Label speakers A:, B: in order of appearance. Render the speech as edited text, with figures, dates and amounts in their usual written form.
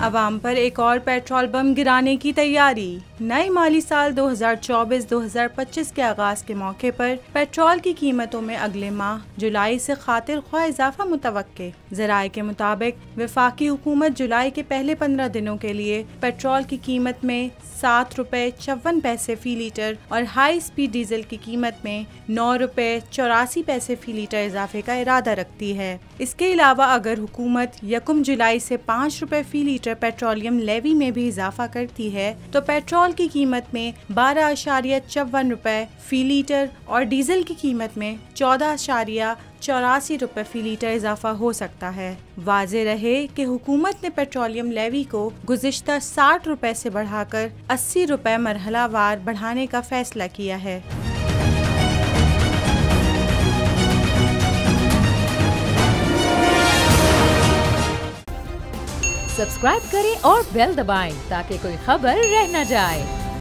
A: अवाम पर एक और पेट्रोल बम गिराने की तैयारी। नए माली साल 2024-2025 के आगाज के मौके पर पेट्रोल की कीमतों में अगले माह जुलाई से खातिर ख्वाह इजाफा मुतवक्के। ज़राए के मुताबिक वफाकी हुकूमत जुलाई के पहले 15 दिनों के लिए पेट्रोल की कीमत में 7 रुपए 54 पैसे फी लीटर और हाई स्पीड डीजल की कीमत में 9 रुपए 84 पैसे फी लीटर इजाफे का इरादा रखती है। इसके अलावा अगर हुकूमत 1 जुलाई से 5 रुपए फी लीटर पेट्रोलियम लेवी में भी इजाफा करती है तो पेट्रोल की कीमत में 12.54 रुपए फी लीटर और डीजल की कीमत में 14.84 रुपए फी लीटर इजाफा हो सकता है। वाज़ेह रहे कि हुकूमत ने पेट्रोलियम लेवी को गुज़िश्ता 60 रुपए से बढ़ाकर 80 रुपए मरहलावार बढ़ाने का फैसला किया है।
B: सब्सक्राइब करें और बेल दबाएं ताकि कोई खबर रह न जाए।